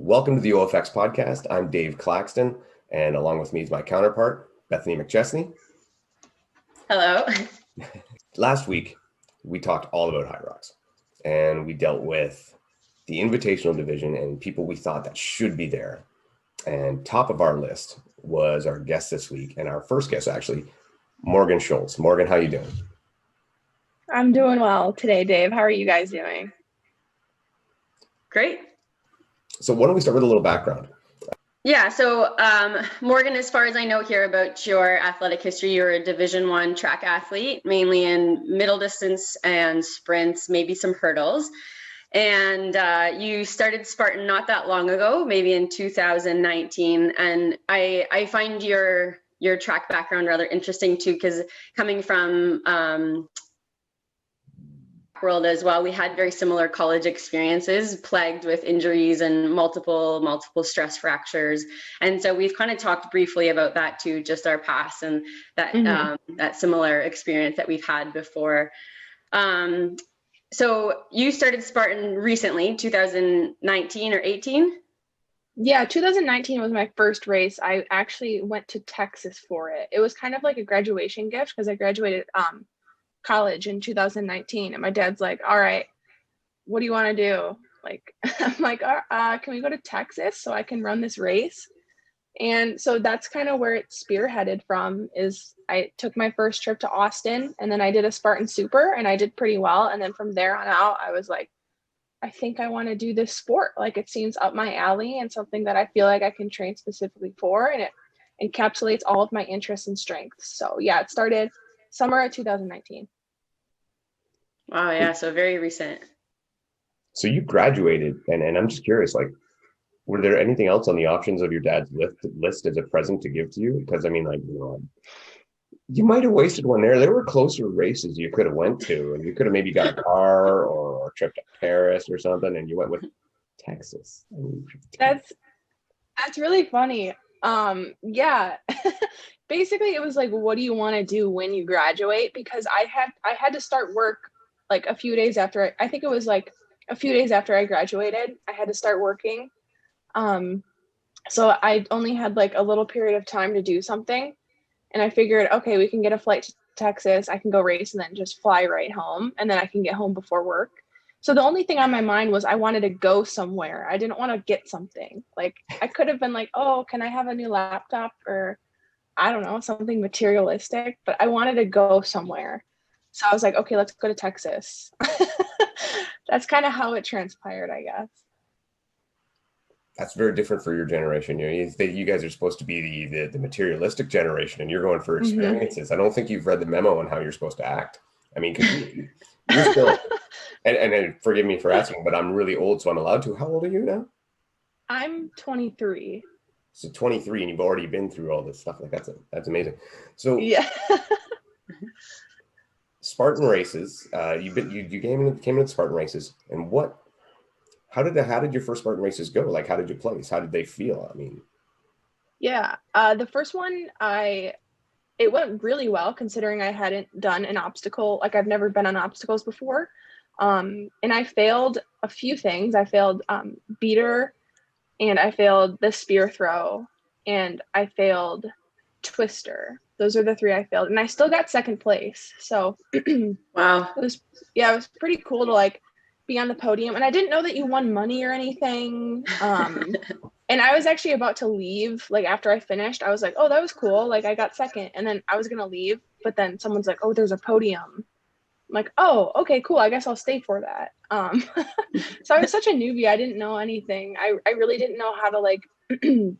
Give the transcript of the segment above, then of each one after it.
Welcome to the OFX podcast. I'm Dave Claxton, and along with me is my counterpart, Bethany McChesney. Hello. Last week, we talked all about Hyrox, and we dealt with the invitational division and people we thought that should be there. And top of our list was our guest this week, and our first guest actually, Morgan Schulz. Morgan, how you doing? I'm doing well today, Dave. How are you guys doing? Great. So why don't we start with a little background? Yeah, so Morgan, as far as I know here about your athletic history, you're a Division I track athlete, mainly in middle distance and sprints, maybe some hurdles. And you started Spartan not that long ago, maybe in 2019. And I find your track background rather interesting too, because coming from world as well, we had very similar college experiences plagued with injuries and multiple stress fractures, and so we've kind of talked briefly about that too, just our past and that that similar experience that we've had before. So you started Spartan recently, 2019 or 18? Yeah, 2019 was my first race. I actually went to Texas for it. It was kind of like a graduation gift because I graduated college in 2019, and my dad's like, all right, what do you want to do? Like, I'm like, can we go to Texas so I can run this race? And so that's kind of where it spearheaded from. Is I took my first trip to Austin, and then I did a Spartan Super, and I did pretty well. And then from there on out, I was like, I think I want to do this sport. Like, it seems up my alley and something that I feel like I can train specifically for, and it encapsulates all of my interests and strengths. So yeah, it started summer of 2019. Wow, yeah, so very recent. So you graduated, and I'm just curious, like, were there anything else on the options of your dad's list as a present to give to you? Because I mean, like, you might have wasted one there. There were closer races you could have went to, and you could have maybe got a car or a trip to Paris or something, and you went with Texas. That's really funny. Yeah. Basically, it was like, what do you want to do when you graduate? Because I had to start work like a few days after. I think it was like a few days after I graduated. I had to start working. So I only had like a little period of time to do something. And I figured, okay, we can get a flight to Texas. I can go race and then just fly right home. And then I can get home before work. So the only thing on my mind was I wanted to go somewhere. I didn't want to get something. Like, I could have been like, oh, can I have a new laptop, or I don't know, something materialistic, but I wanted to go somewhere. So I was like, okay, let's go to Texas. That's kind of how it transpired, I guess. That's very different for your generation. You guys are supposed to be the materialistic generation, and you're going for experiences. I don't think you've read the memo on how you're supposed to act. I mean, because you're still, and forgive me for asking, but I'm really old, so I'm allowed to. How old are you now? I'm 23. So 23, and you've already been through all this stuff. Like, that's amazing. So yeah. Spartan races. You came into Spartan races, and how did your first Spartan races go? Like, how did you place? How did they feel? I mean, yeah, the first one, it went really well considering I hadn't done an obstacle. Like, I've never been on obstacles before. And I failed a few things. I failed beater, and I failed the spear throw, and I failed twister. Those are the three I failed, and I still got second place. So wow, it was pretty cool to like be on the podium. And I didn't know that you won money or anything. And I was actually about to leave. Like, after I finished, I was like, oh, that was cool. Like, I got second, and then I was gonna leave, but then someone's like, oh, there's a podium. I'm like, oh, okay, cool. I guess I'll stay for that. So I was such a newbie. I didn't know anything. I really didn't know how to like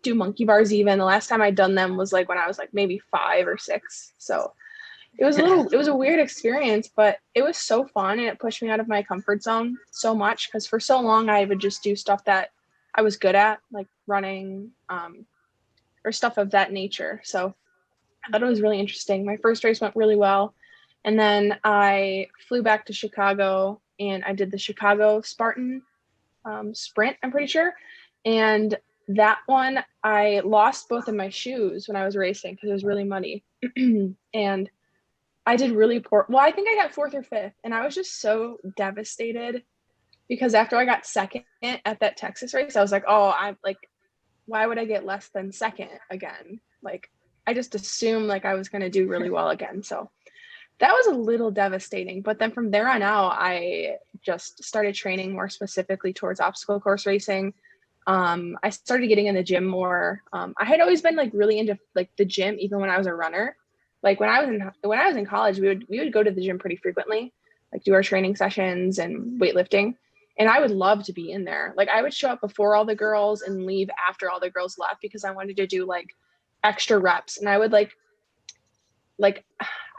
do monkey bars even. The last time I'd done them was like when I was like maybe 5 or 6. So it was a weird experience, but it was so fun, and it pushed me out of my comfort zone so much, because for so long I would just do stuff that I was good at, like running, or stuff of that nature. So I thought it was really interesting. My first race went really well. And then I flew back to Chicago, and I did the Chicago Spartan sprint, I'm pretty sure. And that one, I lost both of my shoes when I was racing because it was really muddy. And I did really poor. Well, I think I got 4th or 5th, and I was just so devastated. because after I got second at that Texas race, I was like, oh, I'm like, why would I get less than second again? Like, I just assumed like I was going to do really well again. So that was a little devastating. But then from there on out, I just started training more specifically towards obstacle course racing. I started getting in the gym more. I had always been like really into like the gym, even when I was a runner. Like when I was in college, we would go to the gym pretty frequently, like do our training sessions and weightlifting. And I would love to be in there. Like I would show up before all the girls and leave after all the girls left because I wanted to do like extra reps. And I would like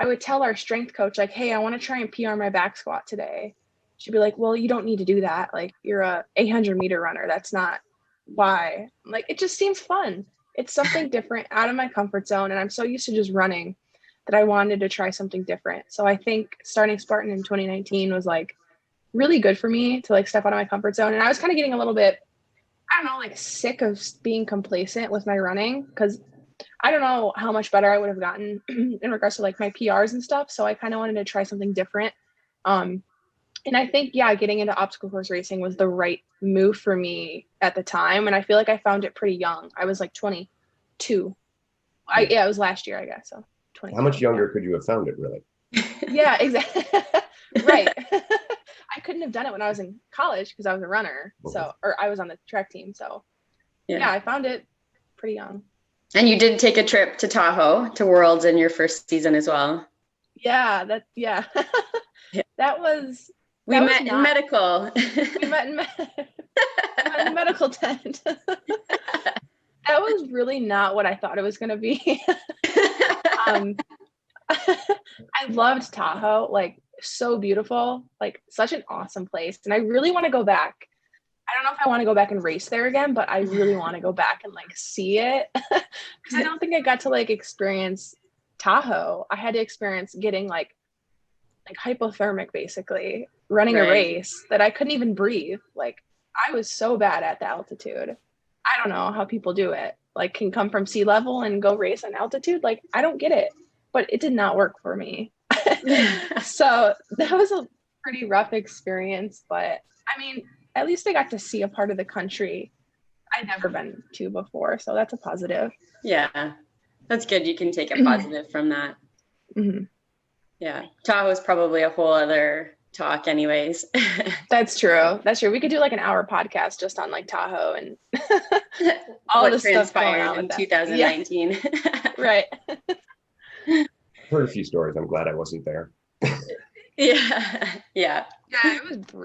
I would tell our strength coach, like, hey, I want to try and PR my back squat today. She'd be like, well, you don't need to do that. Like you're a 800-meter runner. That's not why. Like, it just seems fun. It's something different out of my comfort zone. And I'm so used to just running that I wanted to try something different. So I think starting Spartan in 2019 was like really good for me to like step out of my comfort zone. And I was kind of getting a little bit, I don't know, like sick of being complacent with my running because I don't know how much better I would have gotten in regards to like my PRs and stuff. So I kind of wanted to try something different. And I think, yeah, getting into obstacle course racing was the right move for me at the time. And I feel like I found it pretty young. I was like 22. It was last year, I guess. So 22. How much younger could you have found it, really? Yeah, exactly. Right. I couldn't have done it when I was in college because I was a runner. So, or I was on the track team. So yeah, I found it pretty young. And you did take a trip to Tahoe to Worlds in your first season as well. Yeah, that was. We met in medical. We met in the medical tent. That was really not what I thought it was going to be. I loved Tahoe, like so beautiful, like such an awesome place. And I really want to go back. I don't know if I want to go back and race there again, but I really want to go back and like see it because I don't think I got to like experience Tahoe. I had to experience getting like hypothermic, basically running a race that I couldn't even breathe. Like I was so bad at the altitude. I don't know how people do it. Like can come from sea level and go race on altitude. Like I don't get it, but it did not work for me. So that was a pretty rough experience, but I mean, at least I got to see a part of the country I'd never been to before. So that's a positive. Yeah, that's good. You can take a positive from that. Mm-hmm. Yeah. Tahoe is probably a whole other talk anyways. That's true. We could do like an hour podcast just on like Tahoe and all what the stuff going on in with 2019. Yeah. Right. I've heard a few stories. I'm glad I wasn't there. Yeah,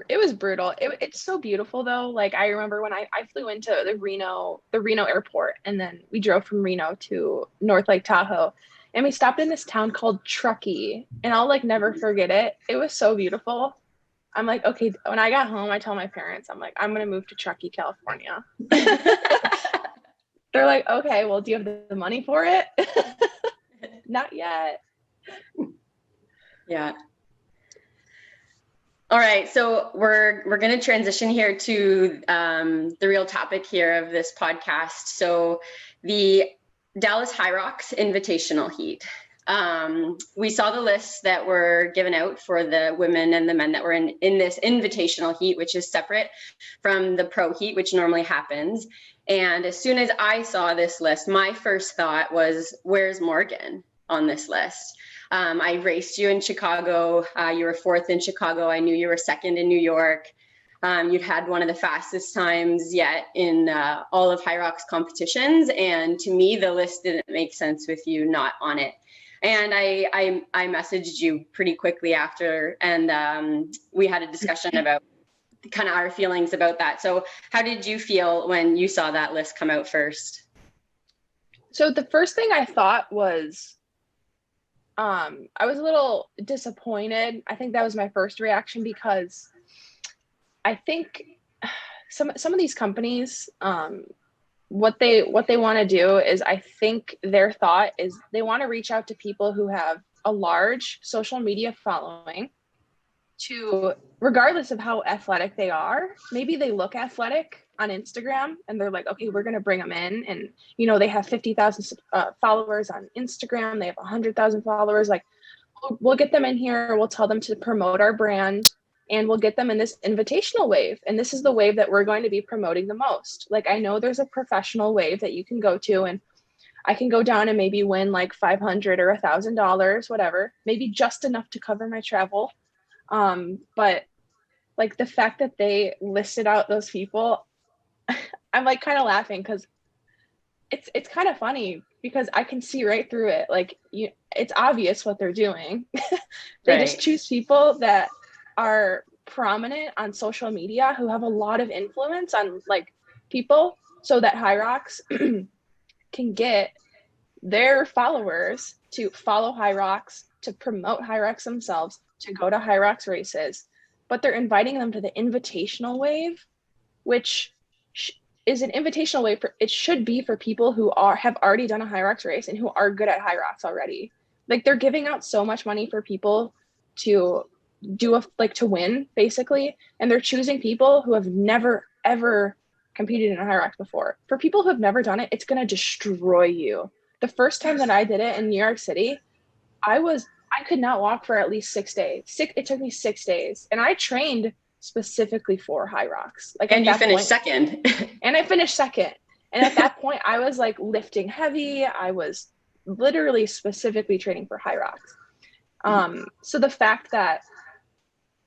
it was brutal. It's so beautiful though. Like I remember when I flew into the Reno airport, and then we drove from Reno to North Lake Tahoe, and we stopped in this town called Truckee, and I'll like never forget it. It was so beautiful. I'm like, okay, when I got home, I told my parents, I'm like, I'm gonna move to Truckee, California. They're like, okay, well, do you have the money for it? Not yet. Yeah. All right, so we're going to transition here to the real topic here of this podcast. So the Dallas Hyrox Invitational Heat. We saw the lists that were given out for the women and the men that were in this Invitational Heat, which is separate from the Pro Heat, which normally happens. And as soon as I saw this list, my first thought was, where's Morgan on this list? I raced you in Chicago. You were fourth in Chicago. I knew you were second in New York. You'd had one of the fastest times yet in all of Hyrox competitions. And to me, the list didn't make sense with you not on it. And I messaged you pretty quickly after, and we had a discussion about kind of our feelings about that. So how did you feel when you saw that list come out first? So the first thing I thought was, I was a little disappointed. I think that was my first reaction because I think some of these companies, what they want to do is, I think their thought is they want to reach out to people who have a large social media following, to, regardless of how athletic they are, maybe they look athletic on Instagram and they're like, okay, we're going to bring them in. And, you know, they have 50,000 followers on Instagram. They have 100,000 followers. Like, we'll get them in here. We'll tell them to promote our brand. and we'll get them in this invitational wave. And this is the wave that we're going to be promoting the most. Like, I know there's a professional wave that you can go to, and I can go down and maybe win like $500 or $1,000, whatever, maybe just enough to cover my travel. But like the fact that they listed out those people, I'm like kind of laughing because it's kind of funny because I can see right through it. Like, it's obvious what they're doing. They just choose people that are prominent on social media who have a lot of influence on like people, so that Hyrox can get their followers to follow Hyrox, to promote Hyrox themselves, to go to Hyrox races. But they're inviting them to the invitational wave, which is an invitational wave for, it should be for people who have already done a Hyrox race and who are good at Hyrox already. Like, they're giving out so much money for people to do to win, basically, and they're choosing people who have never ever competed in a Hyrox before. For people who have never done it, it's going to destroy you. The first time that I did it in New York City, I could not walk for at least 6 days. It took me 6 days, and I trained specifically for Hyrox. Like, and you finished second. And I finished second. And at that point, I was like lifting heavy. I was literally specifically training for Hyrox. So the fact that,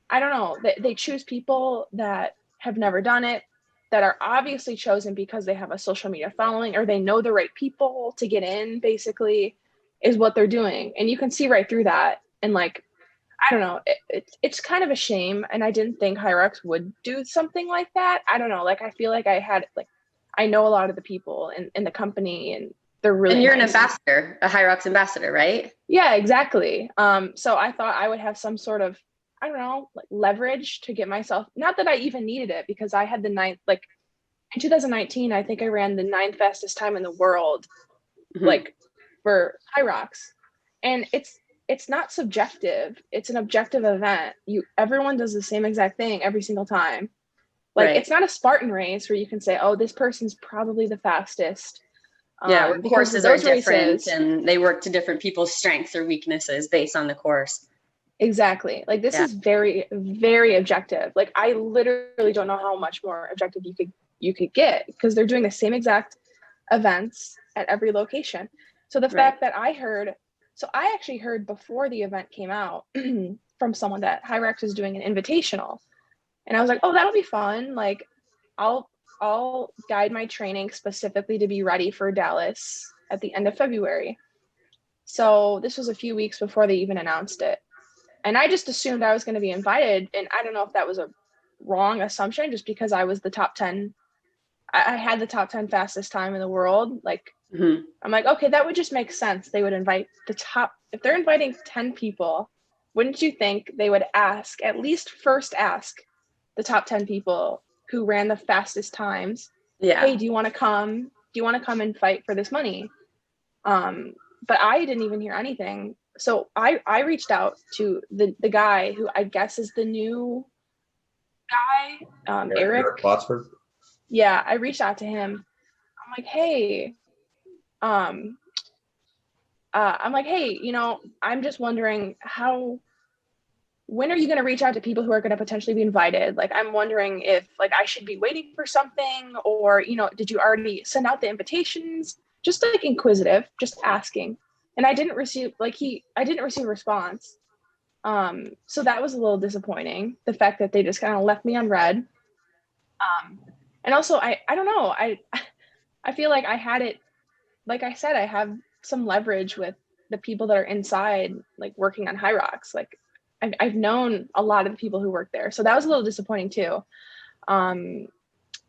I don't know, they choose people that have never done it, that are obviously chosen because they have a social media following or they know the right people to get in, basically, is what they're doing. And you can see right through that. And like, I don't know, it's kind of a shame. And I didn't think Hyrox would do something like that. I don't know. Like, I feel like I know a lot of the people in the company, and they're really And you're nice. an ambassador, a Hyrox ambassador, right? Yeah, exactly. So I thought I would have some sort of, I don't know, like leverage to get myself, not that I even needed it, because I had the ninth, like in 2019, I think I ran the 9th fastest time in the world, like for Hyrox. And it's not subjective. It's an objective event. Everyone does the same exact thing every single time. Like, it's not a Spartan race where you can say, oh, this person's probably the fastest. Yeah, courses are different, and they work to different people's strengths or weaknesses based on the course. Exactly. Like, this is very, very objective. Like, I literally don't know how much more objective you could get, because they're doing the same exact events at every location. So the fact that I actually heard before the event came out from someone that Hyrox was doing an invitational, and I was like, oh, that'll be fun. Like, I'll guide my training specifically to be ready for Dallas at the end of February. So this was a few weeks before they even announced it. And I just assumed I was going to be invited. And I don't know if that was a wrong assumption, just because I was the top 10. I had the top 10 fastest time in the world. Like, I'm like, okay, that would just make sense. They would invite if they're inviting 10 people, wouldn't you think they would at least first ask the top 10 people who ran the fastest times, hey, do you want to come? Do you want to come and fight for this money? But I didn't even hear anything. So I reached out to the guy who I guess is the new guy, Eric Botsford. Yeah, I reached out to him. I'm like, hey, I'm just wondering when are you going to reach out to people who are going to potentially be invited? Like, I'm wondering if like I should be waiting for something, or, did you already send out the invitations? Just like inquisitive, just asking. And I didn't receive a response. So that was a little disappointing. The fact that they just kind of left me on red. And also I don't know. I feel like I had it, like I said, I have some leverage with the people that are inside, like working on Hyrox. Like, I've known a lot of the people who work there. So that was a little disappointing too.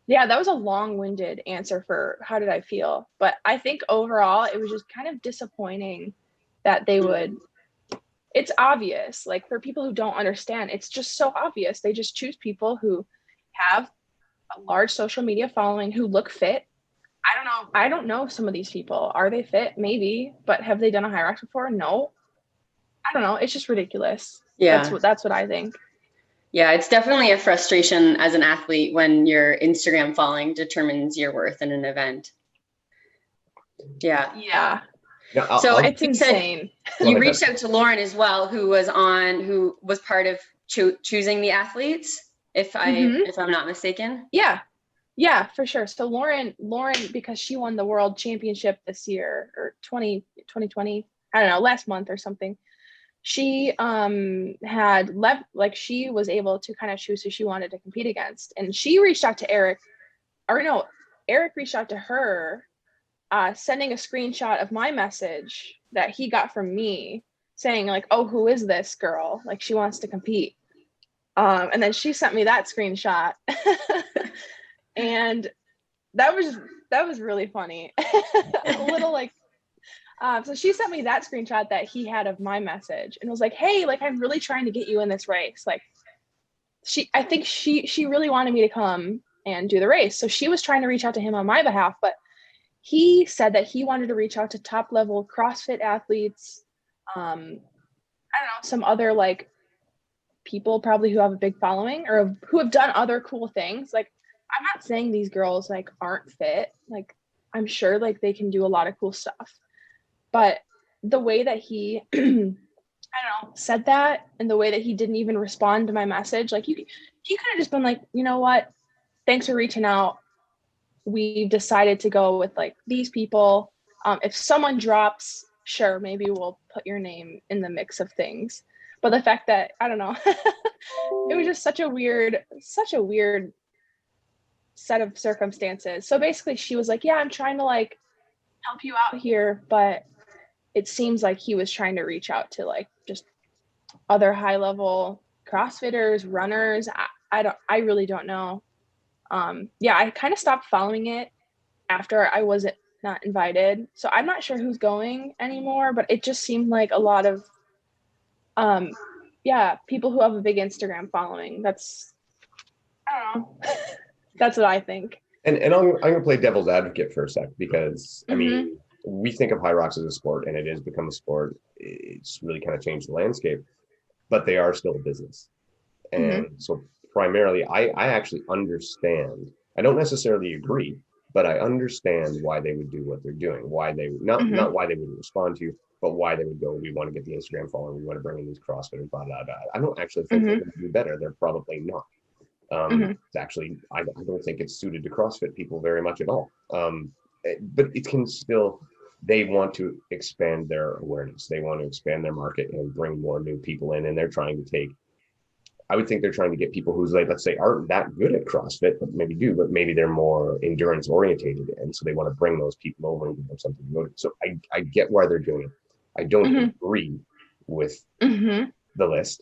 Yeah, that was a long-winded answer for how did I feel. But I think overall, it was just kind of disappointing that they would, it's obvious, like for people who don't understand, it's just so obvious. They just choose people who have a large social media following, who look fit. I don't know some of these people. Are they fit? Maybe. But have they done a Hyrox before? No. I don't know. It's just ridiculous. Yeah. That's what I think. Yeah, it's definitely a frustration as an athlete when your Instagram following determines your worth in an event. Yeah. Yeah. So it's insane. You reached out to Lauren as well, who was part of choosing the athletes, if I'm not mistaken. Yeah, for sure. So Lauren, because she won the world championship this year, or 2020, I don't know, last month or something. She had left, like, she was able to kind of choose who she wanted to compete against. And she reached out to Eric, or no, Eric reached out to her, sending a screenshot of my message that he got from me saying, like, oh, who is this girl? Like, she wants to compete. And then she sent me that screenshot. And that was really funny. A little like, so she sent me that screenshot that he had of my message and was like, hey, like, I'm really trying to get you in this race. Like, I think she really wanted me to come and do the race. So she was trying to reach out to him on my behalf, but he said that he wanted to reach out to top level CrossFit athletes. I don't know, some other like people probably who have a big following or who have done other cool things. Like, I'm not saying these girls like aren't fit. Like, I'm sure like they can do a lot of cool stuff. But the way that he, I don't know, said that, and the way that he didn't even respond to my message, like, he could have just been like, you know what? Thanks for reaching out. We've decided to go with like these people. If someone drops, sure, maybe we'll put your name in the mix of things. But the fact that, I don't know, it was just such a weird set of circumstances. So basically she was like, yeah, I'm trying to like help you out here, but it seems like he was trying to reach out to like just other high level CrossFitters, runners. I really don't know. I kind of stopped following it after I was not invited. So I'm not sure who's going anymore, but it just seemed like a lot of people who have a big Instagram following. I don't know. That's what I think. And I'm going to play devil's advocate for a sec, because I mean, we think of Hyrox as a sport, and it has become a sport. It's really kind of changed the landscape, but they are still a business. And so primarily, I actually understand. I don't necessarily agree, but I understand why they would do what they're doing. Why they not why they would respond to you, but why they would go, we want to get the Instagram following, we want to bring in these CrossFitters, blah, blah, blah. I don't actually think they're going to do better. They're probably not. It's actually, I don't think it's suited to CrossFit people very much at all. But it can still, they want to expand their awareness. They want to expand their market and bring more new people in. And they're trying to I would think they're trying to get people who's like, let's say, aren't that good at CrossFit, but maybe they're more endurance orientated. And so they want to bring those people over and give them something to go to. So I get why they're doing it. I don't agree with the list.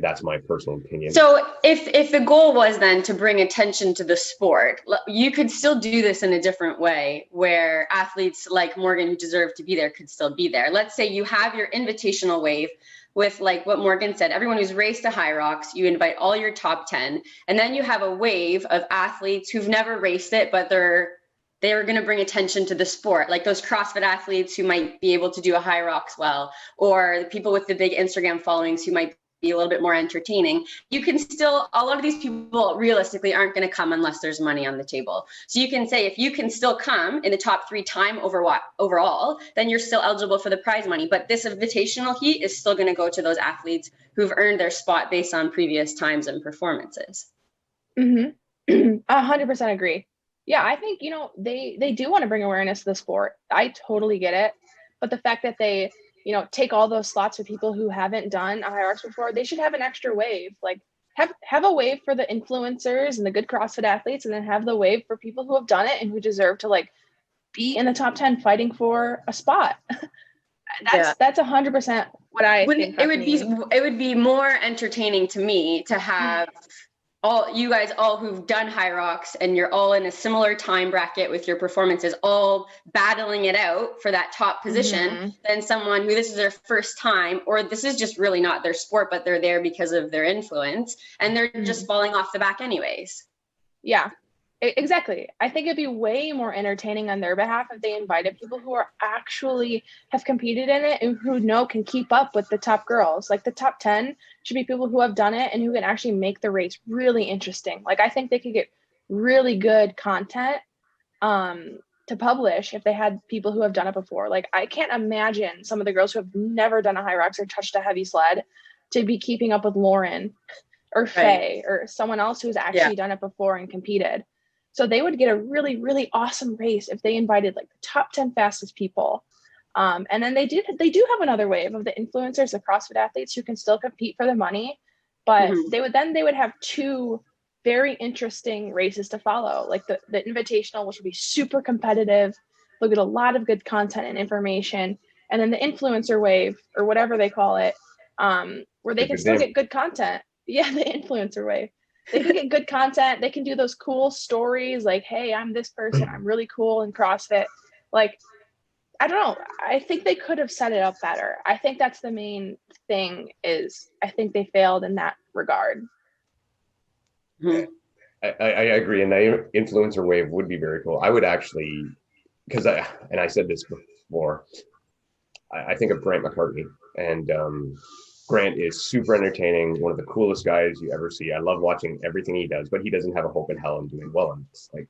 That's my personal opinion. So if the goal was then to bring attention to the sport, you could still do this in a different way where athletes like Morgan who deserve to be there could still be there. Let's say you have your invitational wave with, like what Morgan said, everyone who's raced a Hyrox, you invite all your top 10, and then you have a wave of athletes who've never raced it, but they're going to bring attention to the sport, like those CrossFit athletes who might be able to do a Hyrox well, or the people with the big Instagram followings who might be a little bit more entertaining. You can still, a lot of these people realistically aren't going to come unless there's money on the table. So you can say, if you can still come in the top 3 time overall, then you're still eligible for the prize money. But this invitational heat is still going to go to those athletes who've earned their spot based on previous times and performances. 100% agree. Yeah, I think, they do want to bring awareness to the sport. I totally get it. But the fact that they take all those slots for people who haven't done a Hyrox before, they should have an extra wave. Like, have a wave for the influencers and the good CrossFit athletes, and then have the wave for people who have done it and who deserve to like be in the top 10 fighting for a spot. That's 100% what I think. It would be more entertaining to me to have all you guys who've done Hyrox and you're all in a similar time bracket with your performances, all battling it out for that top position than someone who this is their first time, or this is just really not their sport, but they're there because of their influence and they're just falling off the back anyways. Yeah, exactly. I think it'd be way more entertaining on their behalf if they invited people who are actually have competed in it and who can keep up with the top girls. Like, the top 10 should be people who have done it and who can actually make the race really interesting. Like, I think they could get really good content to publish if they had people who have done it before. Like, I can't imagine some of the girls who have never done a Hyrox or touched a heavy sled to be keeping up with Lauren or Faye or someone else who's actually done it before and competed. So they would get a really, really awesome race if they invited like the top 10 fastest people. And then they do have another wave of the influencers, the CrossFit athletes who can still compete for the money, but they would have two very interesting races to follow, like the invitational, which would be super competitive. They'll get a lot of good content and information, and then the influencer wave, or whatever they call it, where they can still get good content. Yeah, the influencer wave. They can get good content. They can do those cool stories like, hey, I'm this person. I'm really cool in CrossFit. Like, I don't know. I think they could have set it up better. I think that's the main thing, is I think they failed in that regard. I agree. And the influencer wave would be very cool. I would actually, because I said this before, I think of Grant McCartney, and Grant is super entertaining, one of the coolest guys you ever see. I love watching everything he does, but he doesn't have a hope in hell in doing well. And it's like,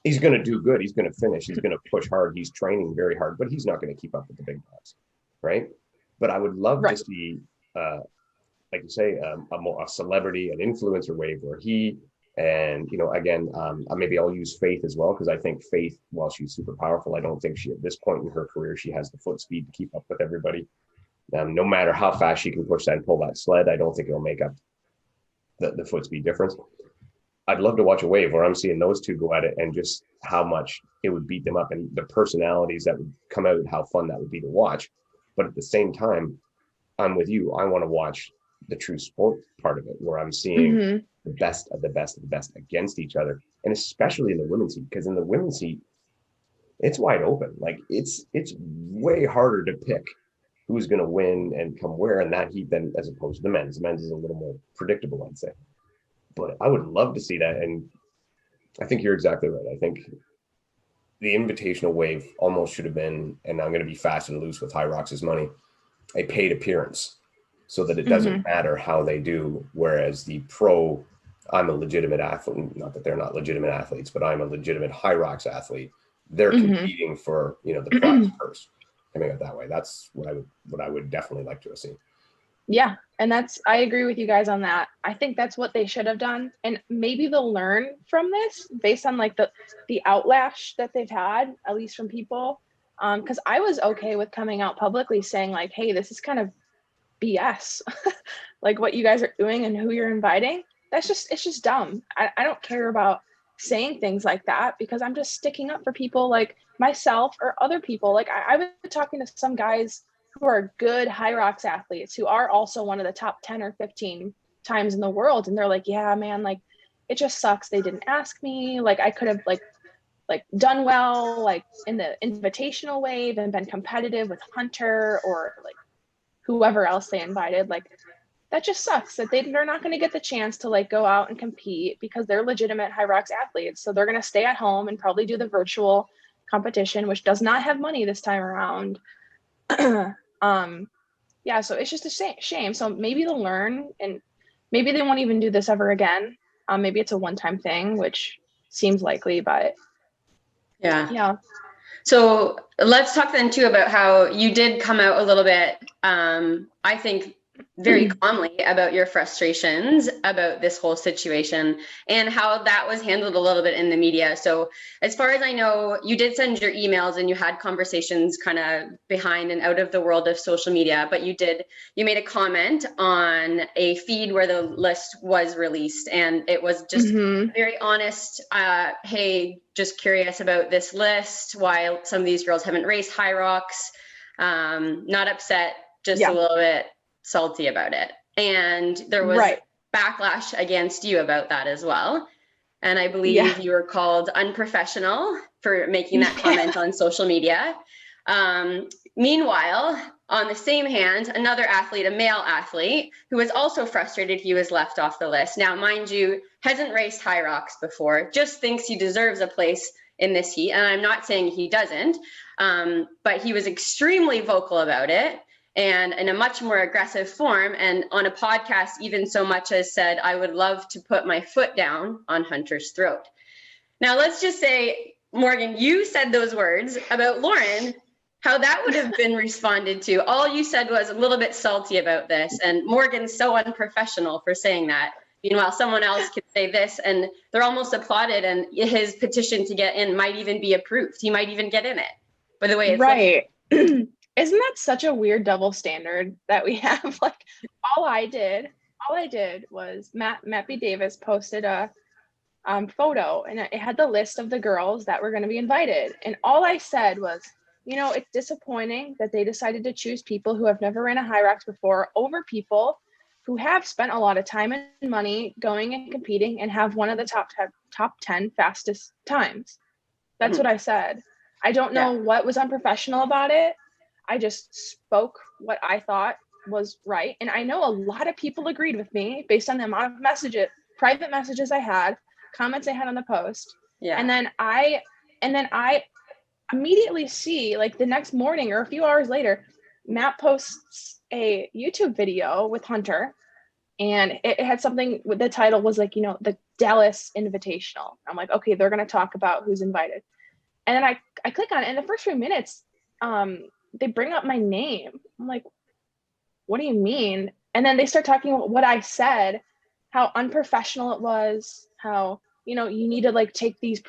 he's going to do good. He's going to finish. He's going to push hard. He's training very hard, but he's not going to keep up with the big dogs, right? But I would love to see, like you say, a celebrity, an influencer wave where he, and again, maybe I'll use Faith as well, because I think Faith, while she's super powerful, I don't think she, at this point in her career, she has the foot speed to keep up with everybody. No matter how fast she can push that and pull that sled, I don't think it'll make up the foot speed difference. I'd love to watch a wave where I'm seeing those two go at it, and just how much it would beat them up, and the personalities that would come out, and how fun that would be to watch. But at the same time, I'm with you. I want to watch the true sport part of it, where I'm seeing the best of the best of the best against each other, and especially in the women's heat, because in the women's heat, it's wide open. Like it's way harder to pick who's going to win and come where in that heat than as opposed to the men's. The men's is a little more predictable, I'd say. But I would love to see that, and I think you're exactly right. I think the invitational wave almost should have been, and I'm going to be fast and loose with Hyrox's money, a paid appearance, so that it doesn't matter how they do. Whereas the pro, I'm a legitimate athlete, not that they're not legitimate athletes, but I'm a legitimate Hyrox athlete. They're competing for, the prize purse. Coming out that way. That's what I would definitely like to have seen. Yeah. And I agree with you guys on that. I think that's what they should have done. And maybe they'll learn from this based on like the outlash that they've had, at least from people. Because I was okay with coming out publicly saying like, hey, this is kind of BS. Like what you guys are doing and who you're inviting. It's just dumb. I don't care about saying things like that, because I'm just sticking up for people like myself or other people. Like I've been talking to some guys who are good Hyrox athletes who are also one of the top 10 or 15 times in the world. And they're like, yeah, man, like it just sucks. They didn't ask me. Like I could have like done well, like in the invitational wave and been competitive with Hunter or like whoever else they invited. Like that just sucks that they're not going to get the chance to like go out and compete, because they're legitimate Hyrox athletes. So they're going to stay at home and probably do the virtual competition, which does not have money this time around. Yeah, so it's just a shame. So maybe they'll learn, and maybe they won't even do this ever again. Maybe it's a one-time thing, which seems likely, but yeah. So let's talk then too about how you did come out a little bit, I think very calmly, about your frustrations about this whole situation and how that was handled a little bit in the media. So as far as I know, you did send your emails and you had conversations kind of behind and out of the world of social media, but you made a comment on a feed where the list was released, and it was just very honest. Hey, just curious about this list, why some of these girls haven't raced Hyrox, not upset, just a little bit salty about it. And there was backlash against you about that as well. And I believe you were called unprofessional for making that comment on social media. Meanwhile, on the same hand, another athlete, a male athlete, who was also frustrated he was left off the list. Now, mind you, hasn't raced Hyrox before, just thinks he deserves a place in this heat. And I'm not saying he doesn't, but he was extremely vocal about it, and in a much more aggressive form, and on a podcast even so much as said, I would love to put my foot down on Hunter's throat. Now, let's just say, Morgan, you said those words about Lauren how that would have been responded to. All you said was a little bit salty about this, and Morgan's so unprofessional for saying that. Meanwhile, someone else could say this, and they're almost applauded, and his petition to get in might even be approved. He might even get in it, by the way it's right. Isn't that such a weird double standard that we have? Like, all I did was Matt B. Davis posted a photo, and it had the list of the girls that were going to be invited. And all I said was, you know, it's disappointing that they decided to choose people who have never ran a Hyrox before over people who have spent a lot of time and money going and competing and have one of the top 10 fastest times. That's what I said. I don't know what was unprofessional about it. I just spoke what I thought was right. And I know a lot of people agreed with me based on the amount of messages, private messages I had, comments I had on the post. Yeah. And then I immediately see, like, the next morning or a few hours later, Matt posts a YouTube video with Hunter, and it had something, the title was like, you know, the Dallas Invitational. I'm like, okay, they're going to talk about who's invited. And then I click on it, and the first few minutes, they bring up my name. I'm like, what do you mean? And then they start talking about what I said, how unprofessional it was, how, you know, you need to like take these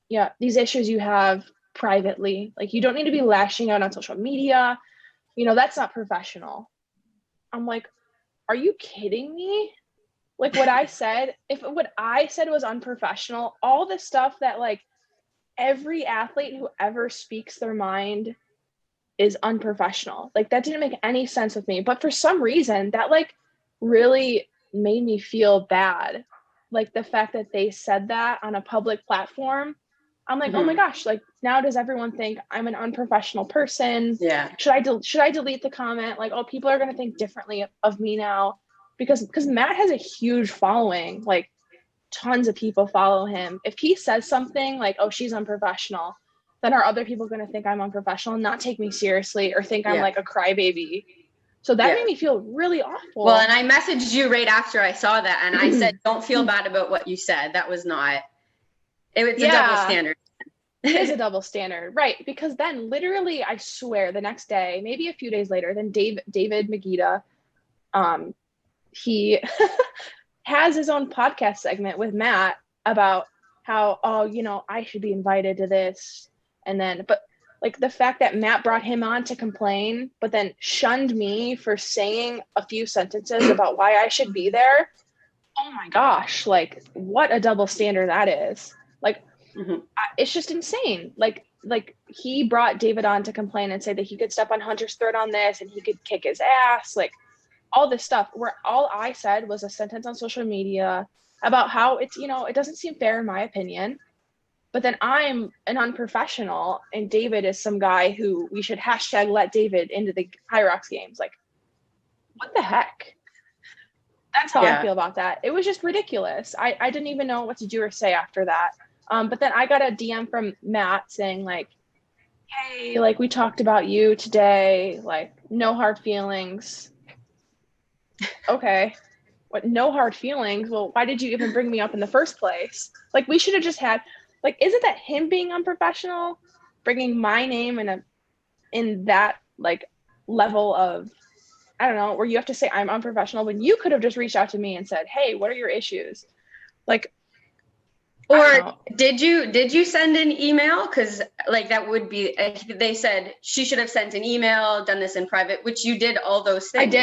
issues you have privately. Like, you don't need to be lashing out on social media. You know, that's not professional. I'm like, are you kidding me? Like, what I said was unprofessional, all the stuff that like every athlete who ever speaks their mind is unprofessional. Like, that didn't make any sense with me. But for some reason, that like really made me feel bad. Like, the fact that they said that on a public platform, I'm like, oh my gosh, like, now does everyone think I'm an unprofessional person? Yeah. Should I delete the comment? Like, oh, people are going to think differently of me now, because Matt has a huge following, like tons of people follow him. If he says something like, oh, she's unprofessional, then are other people going to think I'm unprofessional and not take me seriously, or think I'm like a crybaby? So that made me feel really awful. Well, and I messaged you right after I saw that, and I said, don't feel bad about what you said. That was not, it's a double standard. It is a double standard, right? Because then literally, I swear, the next day, maybe a few days later, then David Magida, he has his own podcast segment with Matt about how, oh, you know, I should be invited to this. And then, but like the fact that Matt brought him on to complain, but then shunned me for saying a few sentences about why I should be there. Oh my gosh, like, what a double standard that is. Like, it's just insane. Like he brought David on to complain and say that he could step on Hunter's throat on this and he could kick his ass, like all this stuff, where all I said was a sentence on social media about how it's, you know, it doesn't seem fair in my opinion. But then I'm an unprofessional, and David is some guy who we should hashtag let David into the Hyrox games. Like, what the heck? That's how I feel about that. It was just ridiculous. I didn't even know what to do or say after that. But then I got a DM from Matt saying like, hey, like, we talked about you today, like, no hard feelings. Okay. What, no hard feelings? Well, why did you even bring me up in the first place? Like, we should have just had, like, isn't that him being unprofessional, bringing my name in that like level of, I don't know, where you have to say I'm unprofessional when you could have just reached out to me and said, hey, what are your issues? Like, or did you send an email? Because like that would be, they said she should have sent an email, done this in private, which you did all those things.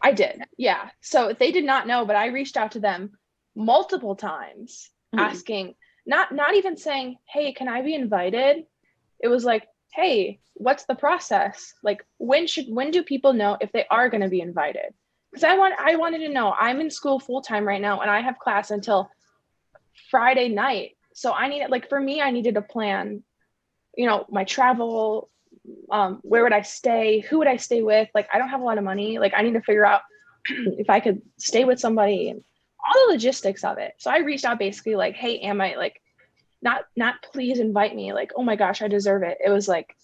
I did. Yeah. So they did not know, but I reached out to them multiple times asking, not even saying, hey, can I be invited? It was like, hey, what's the process? Like, when do people know if they are going to be invited? Because I wanted to know. I'm in school full time right now, and I have class until Friday night. So I needed, like, for me, I needed to plan, you know, my travel, where would I stay? Who would I stay with? Like, I don't have a lot of money. Like, I need to figure out if I could stay with somebody and all the logistics of it. So I reached out basically like, hey, am I like, not please invite me. Like, oh my gosh, I deserve it. It was like,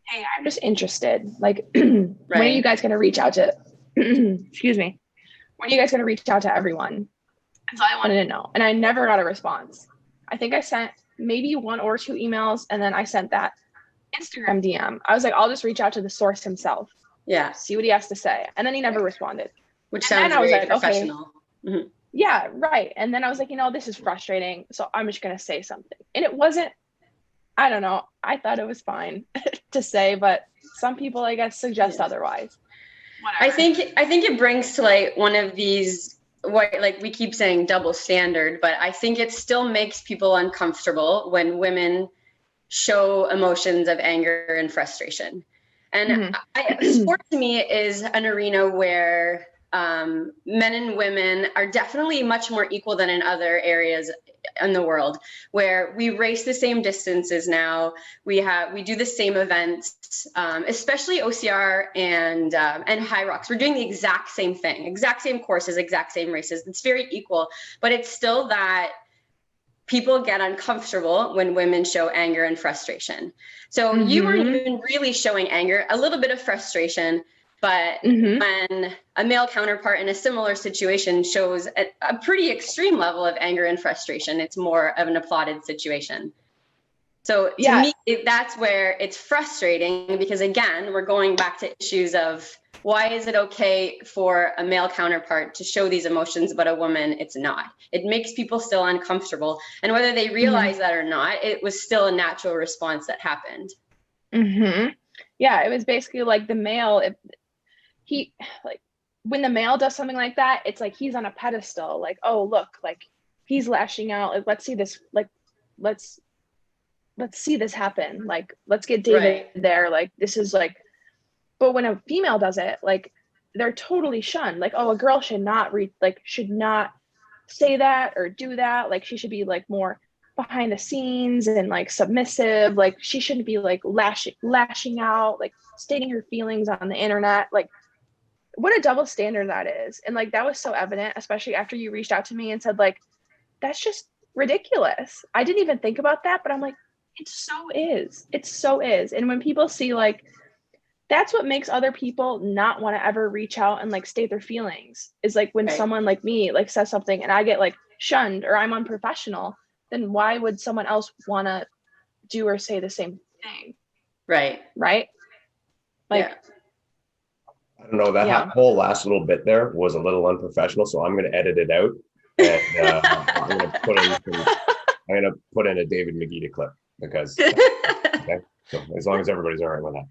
hey, I'm just interested. Like, when are you guys going to reach out to, excuse me, when are you guys going to reach out to everyone? So I wanted to know. And I never got a response. I think I sent maybe 1 or 2 emails, and then I sent that Instagram DM. I was like, I'll just reach out to the source himself, Yeah. see what he has to say. And then he never responded. Which And sounds then I was very like, okay, professional. Mhm. yeah, right. And then I was like, this is frustrating. So I'm just going to say something. And it wasn't, I don't know. I thought it was fine to say, but some people, I guess, suggest otherwise. Whatever. I think it brings to like one of these, what, like we keep saying double standard, but I think it still makes people uncomfortable when women show emotions of anger and frustration. And sport to me is an arena where men and women are definitely much more equal than in other areas in the world, where we race the same distances now. We do the same events, especially OCR and Hyrox. We're doing the exact same thing, exact same courses, exact same races. It's very equal, but it's still that people get uncomfortable when women show anger and frustration. So you weren't even really showing anger, a little bit of frustration, but when a male counterpart in a similar situation shows a pretty extreme level of anger and frustration, it's more of an applauded situation. So to me, that's where it's frustrating, because again, we're going back to issues of why is it okay for a male counterpart to show these emotions, but a woman, it's not. It makes people still uncomfortable. And whether they realize that or not, it was still a natural response that happened. Yeah, it was basically like the male, when the male does something like that, it's like he's on a pedestal, like, oh, look, like he's lashing out. Like, let's see this, like, let's see this happen. Like, let's get David there. Like, this is like, but when a female does it, like, they're totally shunned. Like, oh, a girl should not should not say that or do that. Like, she should be like more behind the scenes and like submissive. Like, she shouldn't be like lashing out, like stating her feelings on the internet. Like, what a double standard that is. And like, that was so evident, especially after you reached out to me and said, like, that's just ridiculous. I didn't even think about that, but I'm like, it so is. It so is. And when people see, like, that's what makes other people not want to ever reach out and like state their feelings, is like when someone like me like says something and I get like shunned or I'm unprofessional, then why would someone else want to do or say the same thing? Right. Like, I don't know, that whole last little bit there was a little unprofessional, so I'm going to edit it out, and I'm going to put in a David McGee clip, because okay, so as long as everybody's all right with that.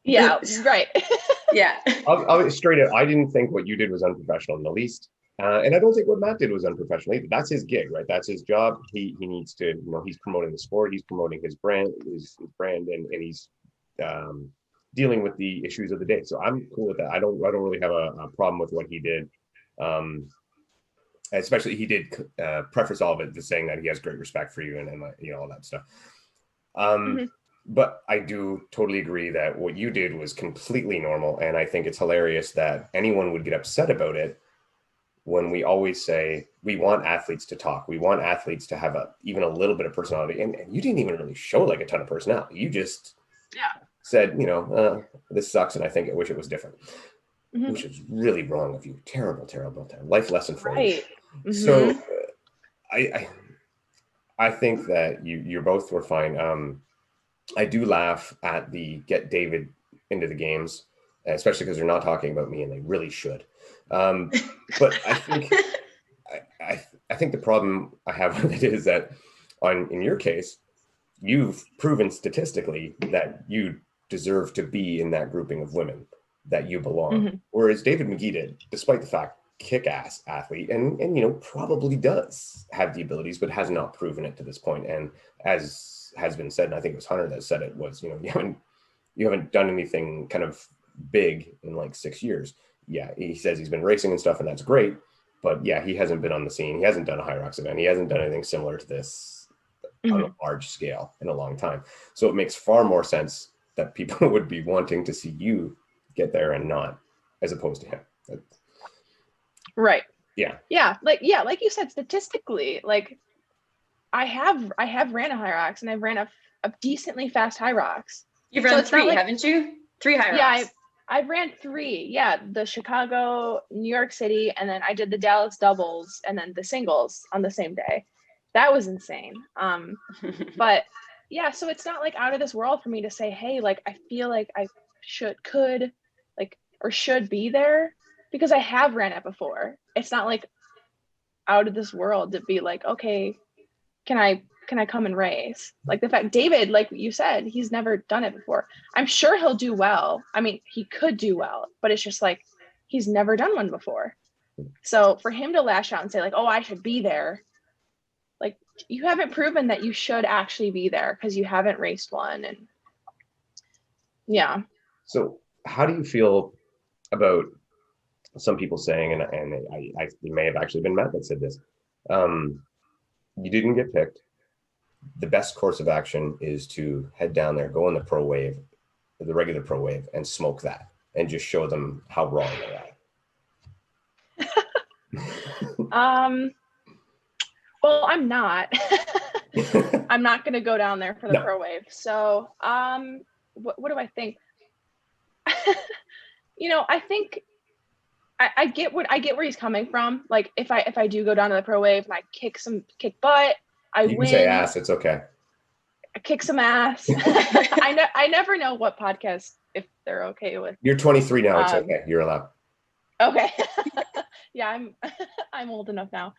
Yeah, right. Yeah. I'll straight up, I didn't think what you did was unprofessional in the least. And I don't think what Matt did was unprofessional either. That's his gig, right? That's his job. He needs to, he's promoting the sport, he's promoting his brand, and he's dealing with the issues of the day. So I'm cool with that. I don't really have a problem with what he did. Especially he did preface all of it to saying that he has great respect for you and all that stuff. But I do totally agree that what you did was completely normal. And I think it's hilarious that anyone would get upset about it, when we always say we want athletes to talk. We want athletes to have even a little bit of personality. And you didn't even really show like a ton of personality. You just said, this sucks and I wish it was different, which is really wrong of you. Terrible, terrible, terrible. Life lesson for you. So I think that you both were fine. I do laugh at the get David into the games, especially because they're not talking about me, and they really should. But I think I think the problem I have with it is that in your case, you've proven statistically that you deserve to be in that grouping of women, that you belong. Whereas David McGee did, despite the fact, kick-ass athlete, and probably does have the abilities, but has not proven it to this point. And as has been said, and I think it was Hunter that said it, was you haven't done anything kind of big in like 6 years. Yeah, he says he's been racing and stuff, and that's great, but yeah, he hasn't been on the scene. He hasn't done a Hyrox event. He hasn't done anything similar to this on a large scale in a long time. So it makes far more sense that people would be wanting to see you get there and not, as opposed to him. Right. Yeah. Like you said, statistically, like I have ran a Hyrox, and I've ran a decently fast Hyrox. You've run three, haven't you? 3 Hyrox. Yeah, I've ran 3. Yeah, the Chicago, New York City, and then I did the Dallas doubles and then the singles on the same day. That was insane. But yeah, so it's not like out of this world for me to say, hey, like I feel like I could like or should be there, because I have ran it before. It's not like out of this world to be like, okay, can I come and race? Like the fact David, like you said, he's never done it before. I'm sure he'll do well. I mean, he could do well, but it's just like he's never done one before. So for him to lash out and say like, oh, I should be there, like you haven't proven that you should actually be there because you haven't raced one. And yeah. So how do you feel about some people saying, and it may have actually been Matt that said this, you didn't get picked. The best course of action is to head down there, go on the pro wave, the regular pro wave, and smoke that, and just show them how wrong they are. Well, I'm not. I'm not going to go down there for the pro wave. So, what do I think? I think I get where he's coming from. Like if I do go down to the pro wave and I kick butt, you can say ass. It's okay. I kick some ass. I never know what podcast if they're okay with. You're 23 now. It's okay. You're allowed. Okay. Yeah, I'm old enough now.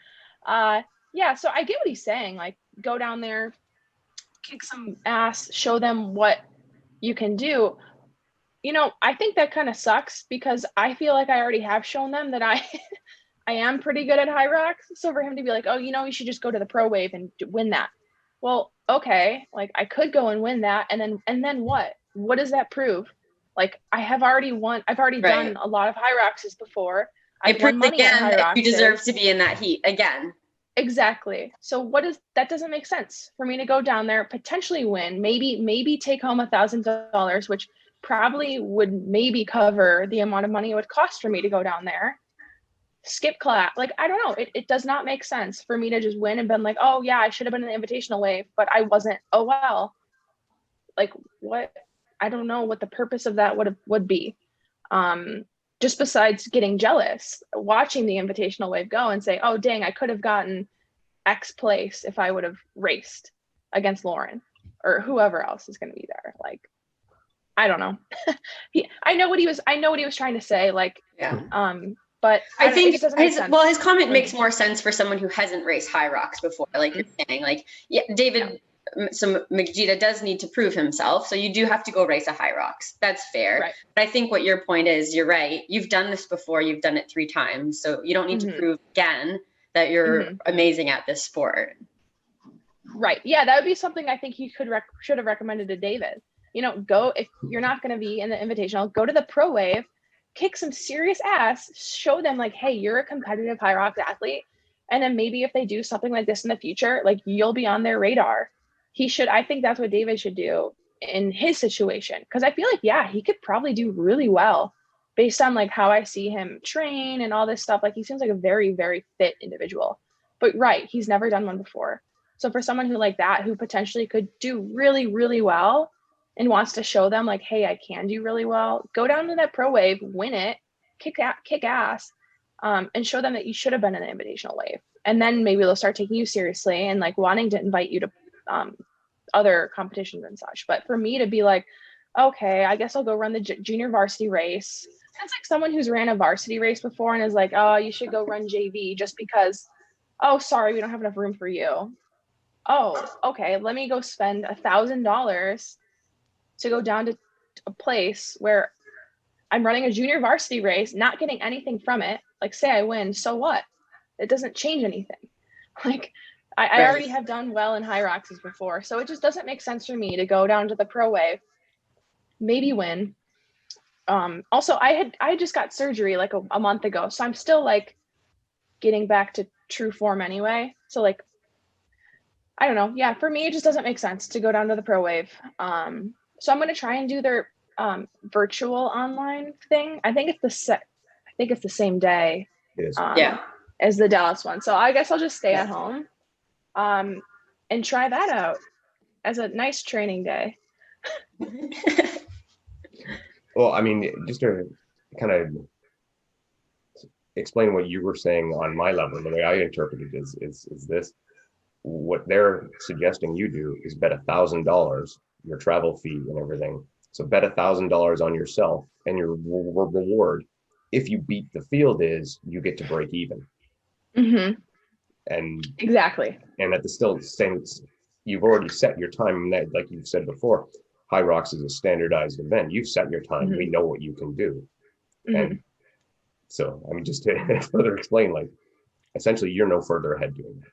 Yeah, so I get what he's saying. Like, go down there, kick some ass, show them what you can do. I think that kind of sucks because I feel like I already have shown them that I am pretty good at Hyrox. So for him to be like, oh, you should just go to the pro wave and win that. Well, okay, like I could go and win that, and then what? What does that prove? Like I've already done a lot of Hyroxes before. It proves again that you deserve to be in that heat again. Exactly. So that doesn't make sense for me to go down there, potentially win, maybe take home $1,000, which probably would maybe cover the amount of money it would cost for me to go down there. Skip class. Like, I don't know. It does not make sense for me to just win and been like, oh yeah, I should have been in the invitational wave, but I wasn't. Oh, well, like what? I don't know what the purpose of that would be. Just besides getting jealous, watching the invitational wave go and say, oh, dang, I could have gotten X place if I would have raced against Lauren or whoever else is going to be there. Like, I don't know. I know what he was trying to say. Like, yeah. But I think his comment makes more sense for someone who hasn't raced Hyrox before. Like you're saying, like, yeah, David, so Majida does need to prove himself. So you do have to go race a Hyrox. That's fair. Right. But I think what your point is, you're right. You've done this before. You've done it 3 times. So you don't need to prove again that you're amazing at this sport. Right. Yeah, that would be something I think he should have recommended to David. Go, if you're not going to be in the invitational, go to the pro wave, kick some serious ass, show them like, hey, you're a competitive Hyrox athlete. And then maybe if they do something like this in the future, like you'll be on their radar. I think that's what David should do in his situation. Cause I feel like, yeah, he could probably do really well based on like how I see him train and all this stuff. Like he seems like a very, very fit individual, but right. He's never done one before. So for someone who like that, who potentially could do really, really well and wants to show them like, hey, I can do really well, go down to that pro wave, win it, kick ass, and show them that you should have been in the invitational wave. And then maybe they'll start taking you seriously and like wanting to invite you to other competitions and such. But for me to be like, okay, I guess I'll go run the junior varsity race. That's like someone who's ran a varsity race before and is like, oh, you should go run JV just because, oh, sorry, we don't have enough room for you. Oh, okay, let me go spend $1,000 to go down to a place where I'm running a junior varsity race, not getting anything from it. Like say I win, so what? It doesn't change anything. Like I already have done well in Hyroxes before. So it just doesn't make sense for me to go down to the pro wave, maybe win. Also I just got surgery like a month ago. So I'm still like getting back to true form anyway. So like, I don't know. Yeah, for me, it just doesn't make sense to go down to the pro wave. So I'm going to try and do their virtual online thing. I think it's the same day as the Dallas one. So I guess I'll just stay at home and try that out as a nice training day. Well, I mean, just to kind of explain what you were saying on my level, the way I interpreted it is this. what they're suggesting you do is bet $1,000, your travel fee and everything. So bet $1,000 on yourself, and your reward, if you beat the field, is you get to break even. Mm-hmm. And exactly. And at the still same, you've already set your time. And that, like you've said before, Hyrox is a standardized event. You've set your time. Mm-hmm. We know what you can do. Mm-hmm. And so, I mean, just to further explain, like, essentially, you're no further ahead doing that.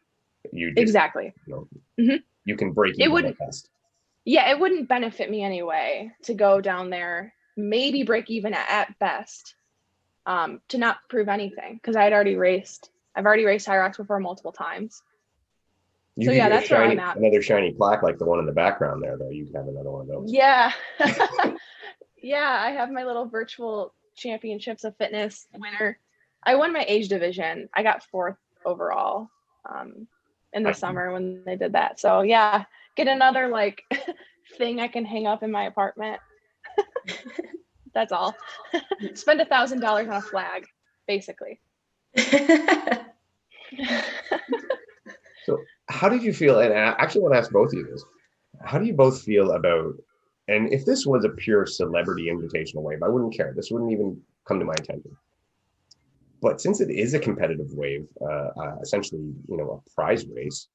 You just, exactly. you know, Mm-hmm. you can break even at best. Yeah, it wouldn't benefit me anyway to go down there, maybe break even at best, to not prove anything, because I've already raced Hyrox before multiple times. You So could yeah, get that's where I'm at. another shiny plaque like the one in the background there, though. You could have another one of those. Yeah. Yeah, I have my little virtual championships of fitness winner. I won my age division. I got 4th overall in the summer when they did that. So yeah, get another like thing I can hang up in my apartment. That's all. Spend $1,000 on a flag, basically. So how did you feel? And I actually want to ask both of you this. How do you both feel about, and if this was a pure celebrity invitational wave, I wouldn't care. This wouldn't even come to my attention. But since it is a competitive wave, essentially, a prize race,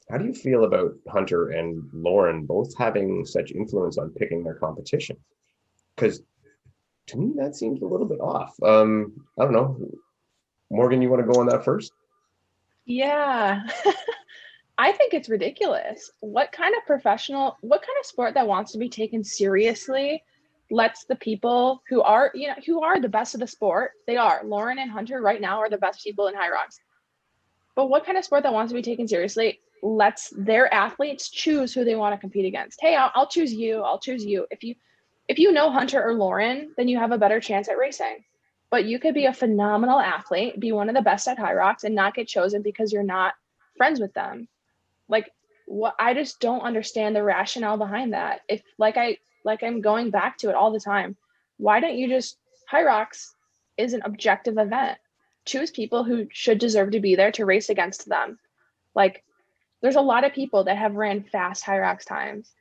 how do you feel about Hunter and Lauren both having such influence on picking their competition? Because to me, that seems a little bit off. I don't know. Morgan, you want to go on that first? Yeah. I think it's ridiculous. What kind of sport that wants to be taken seriously lets the people who are the best of the sport, they are. Lauren and Hunter right now are the best people in Hyrox. But what kind of sport that wants to be taken seriously lets their athletes choose who they want to compete against? Hey, I'll choose you. I'll choose you. If you know Hunter or Lauren, then you have a better chance at racing. But you could be a phenomenal athlete, be one of the best at Hyrox, and not get chosen because you're not friends with them. Like, what, I just don't understand the rationale behind that. If I'm going back to it all the time, why don't you just, Hyrox is an objective event. Choose people who should deserve to be there to race against them. Like, there's a lot of people that have ran fast Hyrox times.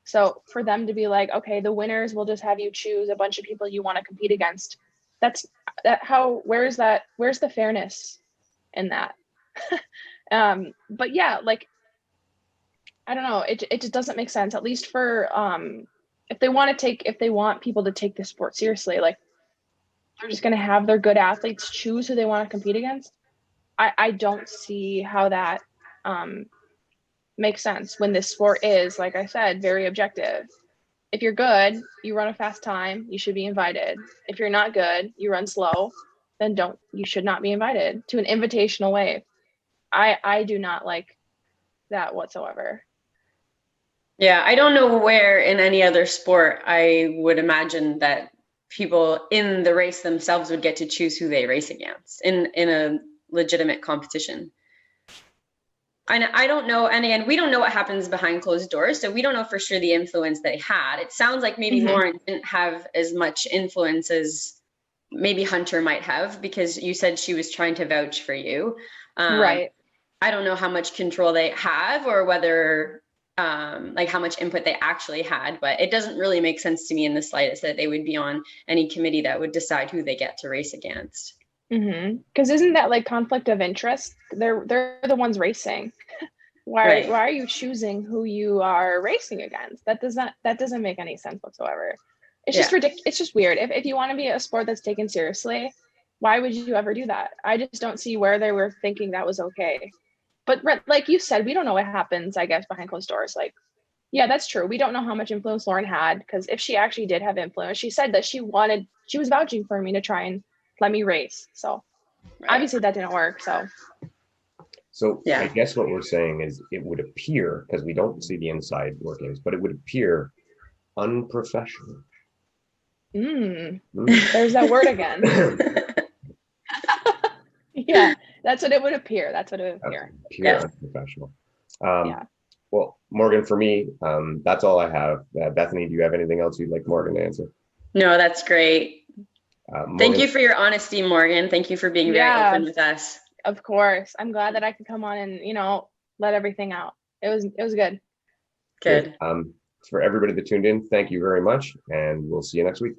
So for them to be like, okay, the winners will just have you choose a bunch of people you want to compete against. Where's the fairness in that? But yeah, like, I don't know. It just doesn't make sense. At least for if they want people to take the sport seriously, like they're just going to have their good athletes choose who they want to compete against. I don't see how that makes sense when this sport is, like I said, very objective. If you're good, you run a fast time, you should be invited. If you're not good, you run slow, then you should not be invited to an invitational wave. I do not like that whatsoever. Yeah, I don't know where in any other sport I would imagine that people in the race themselves would get to choose who they race against in a legitimate competition. I don't know, and again, we don't know what happens behind closed doors, so we don't know for sure the influence they had. It sounds like maybe Lauren didn't have as much influence as maybe Hunter might have, because you said she was trying to vouch for you. Right. I don't know how much control they have, or whether like how much input they actually had, but it doesn't really make sense to me in the slightest that they would be on any committee that would decide who they get to race against. Because isn't that like conflict of interest? They're the ones racing. Why are you choosing who you are racing against? That doesn't make any sense whatsoever. It's just ridiculous. It's just weird. If you want to be a sport that's taken seriously, why would you ever do that? I just don't see where they were thinking that was okay. But like you said, we don't know what happens, I guess, behind closed doors. Like, yeah, that's true. We don't know how much influence Lauren had, because if she actually did have influence, she said that she was vouching for me to try and let me race. So obviously that didn't work. So yeah. I guess what we're saying is it would appear, because we don't see the inside workings, but it would appear unprofessional. There's that word again. Yeah, that's what it would appear. Pure unprofessional. Well, Morgan, for me, that's all I have. Bethany, do you have anything else you'd like Morgan to answer? No, that's great. Thank you for your honesty, Morgan. Thank you for being very open with us. Of course. I'm glad that I could come on and, let everything out. It was good. Good. For everybody that tuned in, thank you very much, and we'll see you next week.